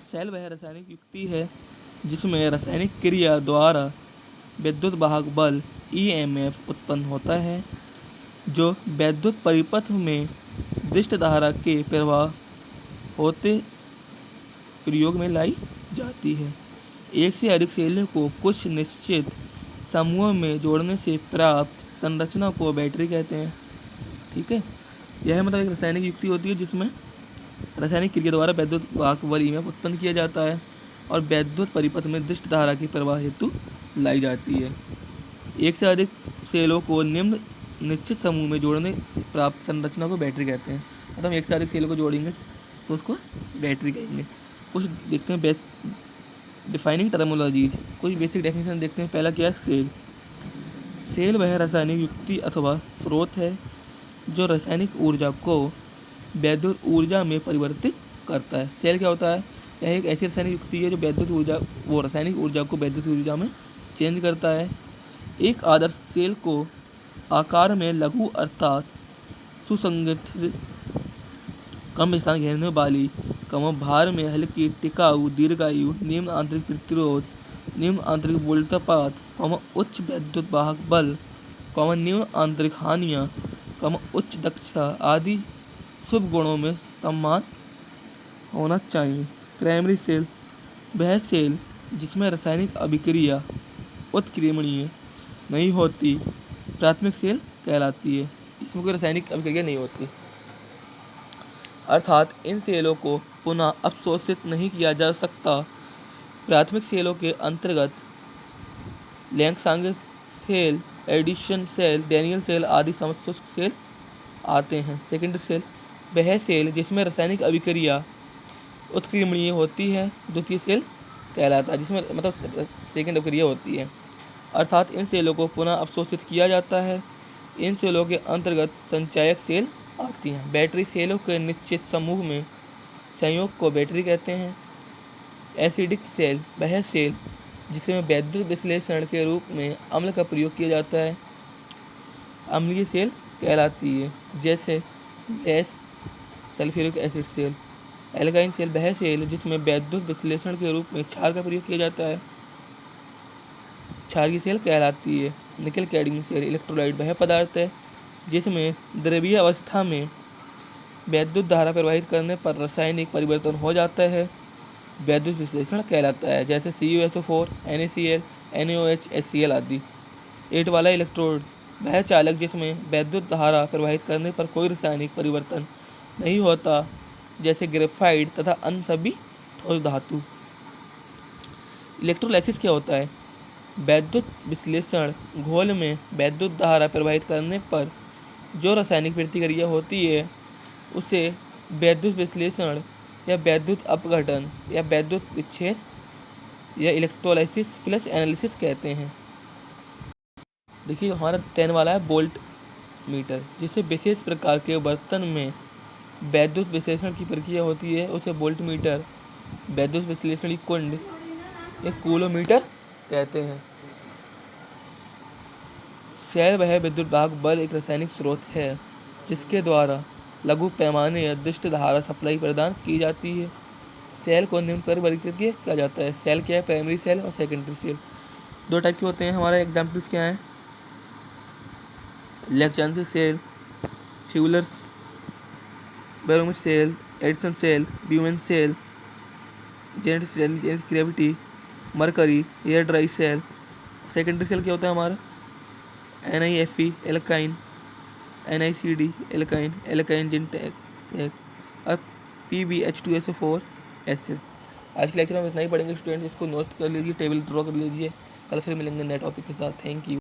Cell वह रासायनिक युक्ति है जिसमें रासायनिक क्रिया द्वारा विद्युत वाहक बल ईएमएफ उत्पन्न होता है, जो वैद्युत परिपथ में दिष्ट धारा के प्रवाह होते प्रयोग में लाई जाती है। एक से अधिक सेलों को कुछ निश्चित समूहों में जोड़ने से प्राप्त संरचना को बैटरी कहते हैं। ठीक है, यह मतलब एक रासायनिक युक्ति होती है जिसमें रासायनिक क्रिया द्वारा वैद्युत वाहक बल ईएमएफ उत्पन्न किया जाता है और वैद्युत परिपथ में दिष्ट धारा के प्रवाह हेतु लाई जाती है। एक से अधिक सेलों को निम्न निश्चित समूह में जोड़ने से प्राप्त संरचना को बैटरी कहते हैं। मतलब एक से अधिक सेलों को जोड़ेंगे तो उसको बैटरी कहेंगे। कुछ देखते हैं डिफाइनिंग टर्मोलॉजीज, कुछ बेसिक डेफिनेशन देखते हैं। पहला क्या है? सेल। सेल वह रासायनिक युक्ति अथवा स्रोत है जो रासायनिक ऊर्जा को वैद्युत ऊर्जा में परिवर्तित करता है। सेल क्या होता है? यह एक ऐसी रासायनिक युक्ति है जो रासायनिक ऊर्जा को वैद्युत ऊर्जा में चेंज करता है। एक आदर्श सेल को आकार में लघु अर्थात सुसंगठित, कम स्थान घेरने वाली, कम भार में हल्की, टिकाऊ, दीर्घायु, निम्न आंतरिक प्रतिरोध, निम्न आंतरिक वोल्टापात, उच्च वैद्युत वाहक बल, निम्न आंतरिक हानियाँ, उच्च दक्षता आदि शुभ गुणों में सम्मान होना चाहिए। प्राइमरी सेल वह सेल जिसमें रासायनिक अभिक्रिया उत्क्रियणीय नहीं होती प्राथमिक सेल कहलाती है। इसमें कोई रासायनिक अभिक्रिया नहीं होती, अर्थात इन सेलों को पुनः अवशोषित नहीं किया जा सकता। प्राथमिक सेलों के अंतर्गत लैंगसांग cell, Edison cell, Daniell cell आदि समशुष्क सेल आते हैं। सेकेंडरी सेल वह सेल जिसमें रासायनिक अभिक्रिया उत्क्रियणीय होती है द्वितीय सेल कहलाता है, जिसमें मतलब सेकेंड अभिक्रिया होती है, अर्थात इन सेलों को पुनः अवशोषित किया जाता है। इन सेलों के अंतर्गत संचायक सेल आती हैं। बैटरी सेलों के निश्चित समूह में संयोग को बैटरी कहते हैं। एसिडिक सेल वह सेल जिसमें वैद्युत विश्लेषण के रूप में अम्ल का प्रयोग किया जाता है, अम्लीय सेल कहलाती है, जैसे लेस सल्फ्यूरिक एसिड सेल। एल्काइन सेल वह सेल जिसमें वैद्युत विश्लेषण के रूप में क्षार का प्रयोग किया जाता है, क्षारीय सेल कहलाती है। निकल कैडमियम सेल। इलेक्ट्रोलाइट वह पदार्थ है जिसमें द्रवीय अवस्था में वैद्युत धारा प्रवाहित करने पर रासायनिक परिवर्तन हो जाता है, वैद्युत विश्लेषण कहलाता है, जैसे CuSO4, NaCl, NaOH, HCl आदि। ईंट वाला इलेक्ट्रोड वह चालक जिसमें वैद्युत धारा प्रवाहित करने पर कोई रासायनिक परिवर्तन नहीं होता, जैसे ग्रेफाइट तथा अन्य सभी ठोस धातु। इलेक्ट्रोलाइसिस क्या होता है? वैद्युत विश्लेषण घोल में वैद्युत धारा प्रवाहित करने पर जो रासायनिक प्रतिक्रिया होती है उसे वैद्युत विश्लेषण या वैद्युत अपघटन या वैद्युत विच्छेद या इलेक्ट्रोलाइसिस प्लस एनालिसिस कहते हैं। देखिए हमारा 10 वाला है वोल्ट मीटर, जिससे विशेष प्रकार के बर्तन में वैद्युत विश्लेषण की प्रक्रिया होती है उसे वोल्ट मीटर, वैद्युत विश्लेषणी कुंड या कूलोमीटर कहते हैं। सेल वह विद्युत वाहक बल एक रासायनिक स्रोत है जिसके द्वारा लघु पैमाने या दिष्ट धारा सप्लाई प्रदान की जाती है। सेल को निम्न पर वर्गीकृत किया जाता है। सेल क्या है? प्राइमरी सेल और सेकेंडरी सेल दो टाइप के होते हैं। हमारे एग्जाम्पल्स क्या हैं? लेग्रांजे सेल, फ्यूलर बैरोमीटर सेल, एडिसन सेल, ब्यूमेन सेल, जेनेटिक cell, gravity, mercury, air dry cell. Secondary cell क्या होता है हमारा? NiFe एल्काइन, NiCd एल्काइन, एल्काइन जिंटेक और PbH2SO4 एसिड। आज के लेक्चर में इतना ही पढ़ेंगे स्टूडेंट्स, इसको नोट कर लीजिए, टेबल ड्रॉ कर लीजिए। कल फिर मिलेंगे नए टॉपिक के साथ। Thank you.